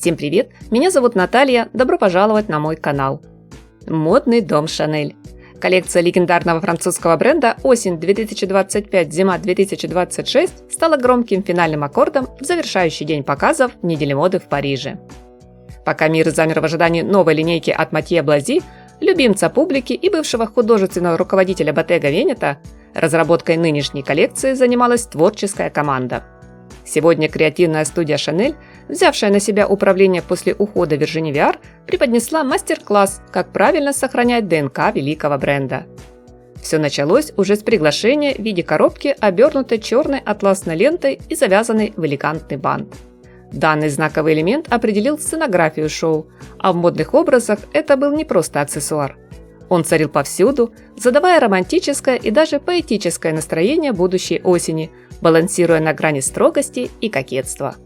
Всем привет! Меня зовут Наталья, добро пожаловать на мой канал. Модный дом Chanel. Коллекция легендарного французского бренда осень 2025, зима 2026 стала громким финальным аккордом в завершающий день показов недели моды в Париже. Пока мир замер в ожидании новой линейки от Матье Блази, любимца публики и бывшего художественного руководителя Bottega Veneta, разработкой нынешней коллекции занималась творческая команда. Сегодня креативная студия Chanel, взявшая на себя управление после ухода Virginie Viard, преподнесла мастер-класс, как правильно сохранять ДНК великого бренда. Все началось уже с приглашения в виде коробки, обернутой черной атласной лентой и завязанной в элегантный бант. Данный знаковый элемент определил сценографию шоу, а в модных образах это был не просто аксессуар. Он царил повсюду, задавая романтическое и даже поэтическое настроение будущей осени, балансируя на грани строгости и кокетства.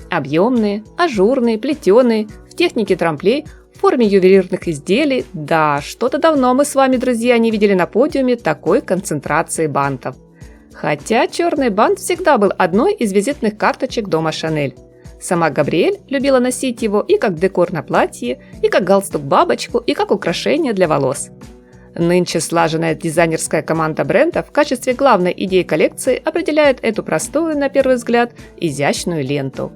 Объемные, ажурные, плетеные, в технике трамплей, в форме ювелирных изделий, да, что-то давно мы с вами, друзья, не видели на подиуме такой концентрации бантов. Хотя черный бант всегда был одной из визитных карточек дома Chanel. Сама Габриэль любила носить его и как декор на платье, и как галстук-бабочку, и как украшение для волос. Нынче слаженная дизайнерская команда бренда в качестве главной идеи коллекции определяет эту простую, на первый взгляд, изящную ленту.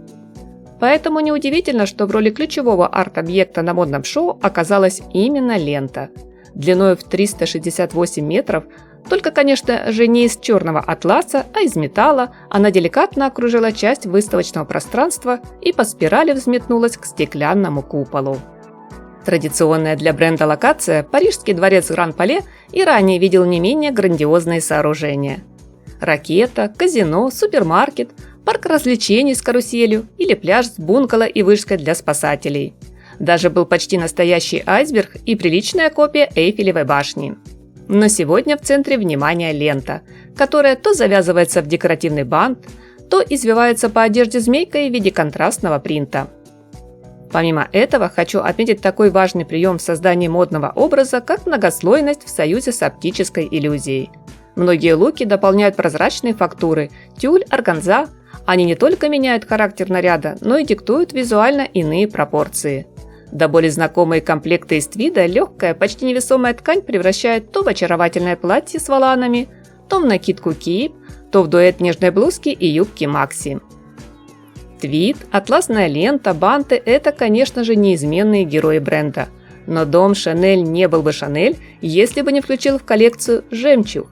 Поэтому неудивительно, что в роли ключевого арт-объекта на модном шоу оказалась именно лента. Длиной в 368 метров, только, конечно же, не из черного атласа, а из металла, она деликатно окружила часть выставочного пространства и по спирали взметнулась к стеклянному куполу. Традиционная для бренда локация, Парижский дворец Гран-Пале, и ранее видел не менее грандиозные сооружения. Ракета, казино, супермаркет, парк развлечений с каруселью или пляж с бунгало и вышкой для спасателей. Даже был почти настоящий айсберг и приличная копия Эйфелевой башни. Но сегодня в центре внимания лента, которая то завязывается в декоративный бант, то извивается по одежде змейкой в виде контрастного принта. Помимо этого, хочу отметить такой важный прием в создании модного образа, как многослойность в союзе с оптической иллюзией. Многие луки дополняют прозрачные фактуры – тюль, органза. Они не только меняют характер наряда, но и диктуют визуально иные пропорции. До боли знакомые комплекты из твида легкая, почти невесомая ткань превращает то в очаровательное платье с воланами, то в накидку кип, то в дуэт нежной блузки и юбки макси. Твид, атласная лента, банты – это, конечно же, неизменные герои бренда. Но дом Chanel не был бы Chanel, если бы не включил в коллекцию жемчуг.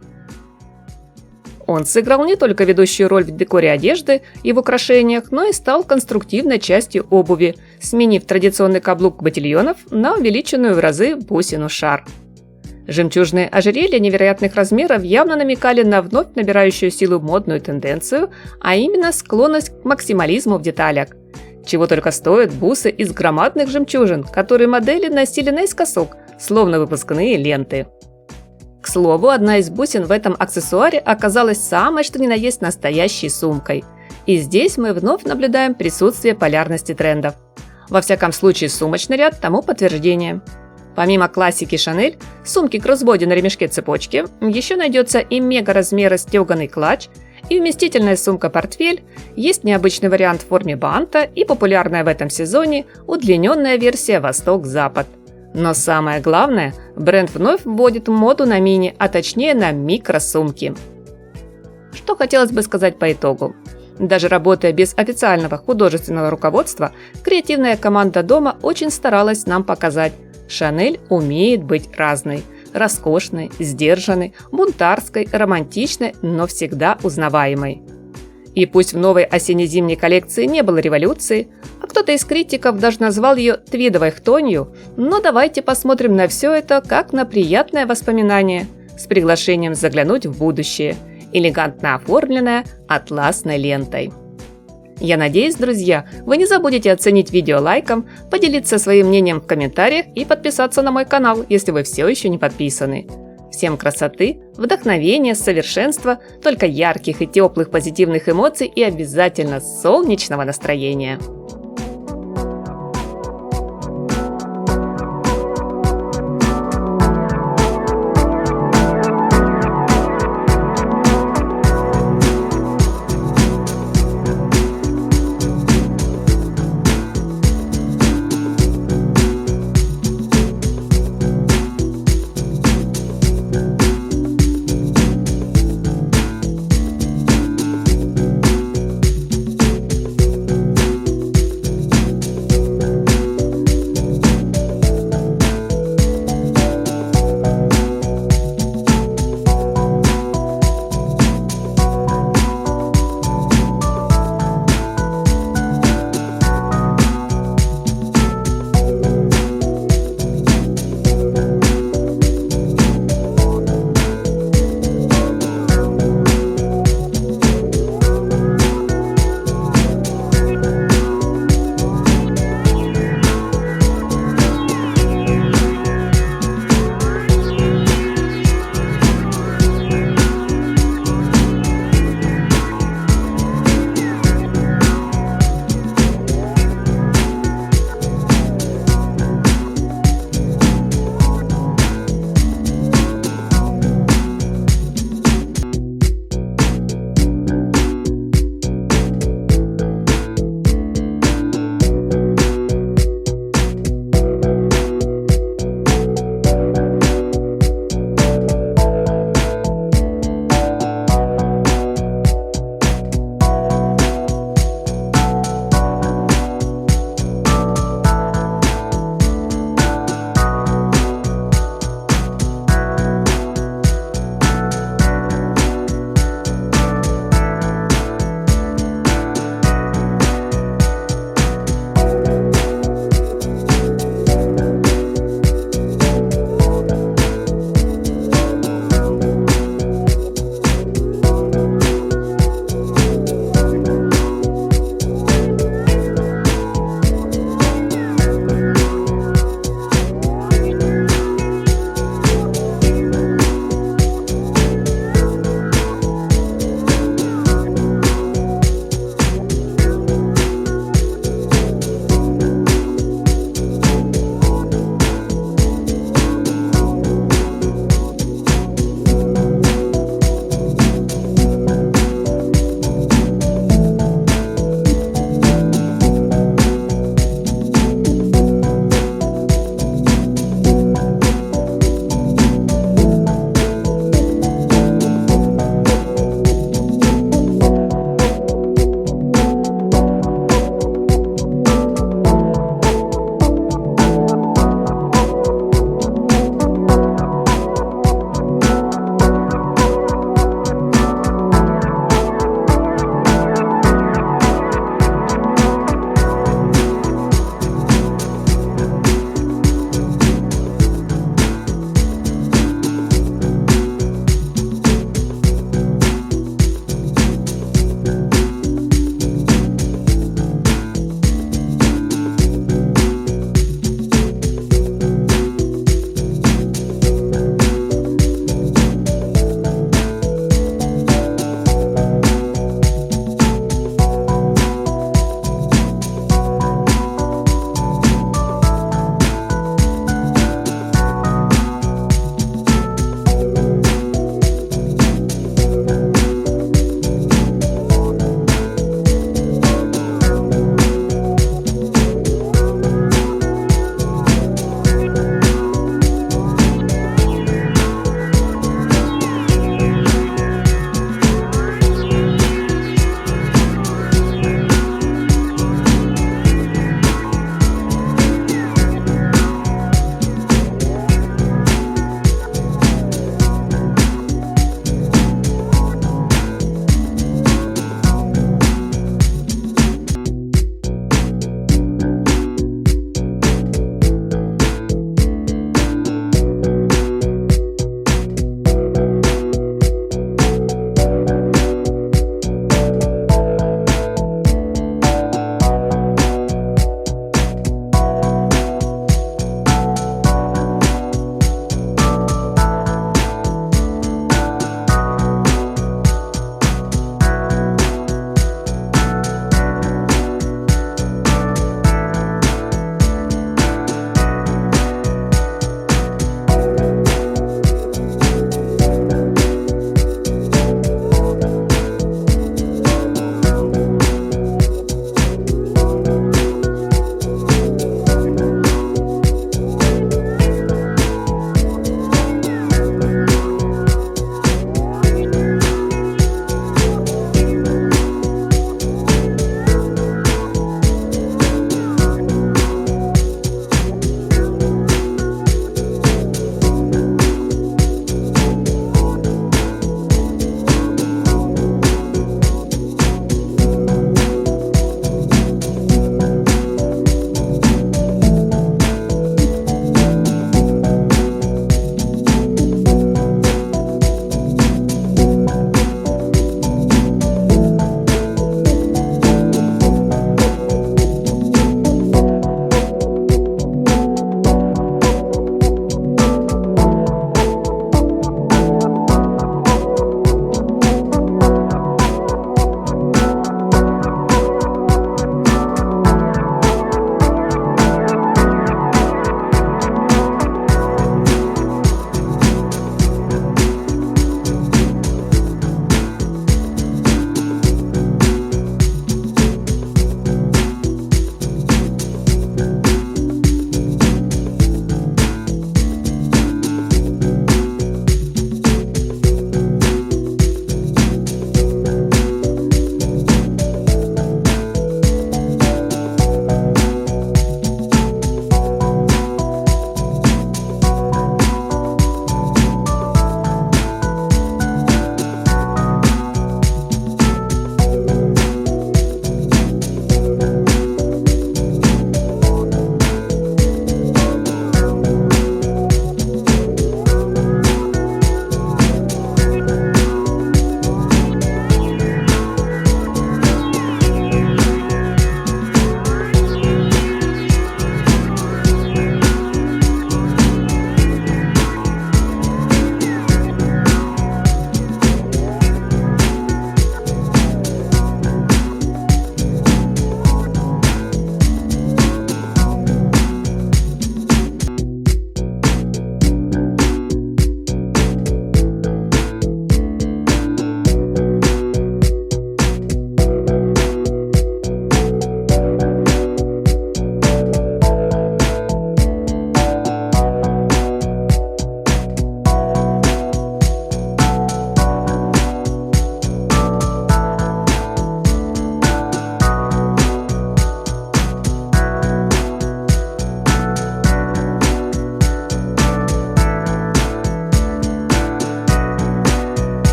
Он сыграл не только ведущую роль в декоре одежды и в украшениях, но и стал конструктивной частью обуви, сменив традиционный каблук ботильонов на увеличенную в разы бусину-шар. Жемчужные ожерелья невероятных размеров явно намекали на вновь набирающую силу модную тенденцию, а именно склонность к максимализму в деталях. Чего только стоят бусы из громадных жемчужин, которые модели носили наискосок, словно выпускные ленты. К слову, одна из бусин в этом аксессуаре оказалась самой что ни на есть настоящей сумкой. И здесь мы вновь наблюдаем присутствие полярности трендов. Во всяком случае, сумочный ряд тому подтверждение. Помимо классики Chanel, сумки кроссбоди на ремешке-цепочке, еще найдется и мега-размера стеганый клатч, и вместительная сумка-портфель, есть необычный вариант в форме банта и популярная в этом сезоне удлиненная версия «Восток-Запад». Но самое главное, бренд вновь вводит моду на мини, а точнее на микросумки. Что хотелось бы сказать по итогу? Даже работая без официального художественного руководства, креативная команда дома очень старалась нам показать: Chanel умеет быть разной, роскошной, сдержанной, бунтарской, романтичной, но всегда узнаваемой. И пусть в новой осенне-зимней коллекции не было революции, а кто-то из критиков даже назвал ее твидовой хтонью, но давайте посмотрим на все это как на приятное воспоминание с приглашением заглянуть в будущее, элегантно оформленное атласной лентой. Я надеюсь, друзья, вы не забудете оценить видео лайком, поделиться своим мнением в комментариях и подписаться на мой канал, если вы все еще не подписаны. Всем красоты, вдохновения, совершенства, только ярких и теплых позитивных эмоций и обязательно солнечного настроения!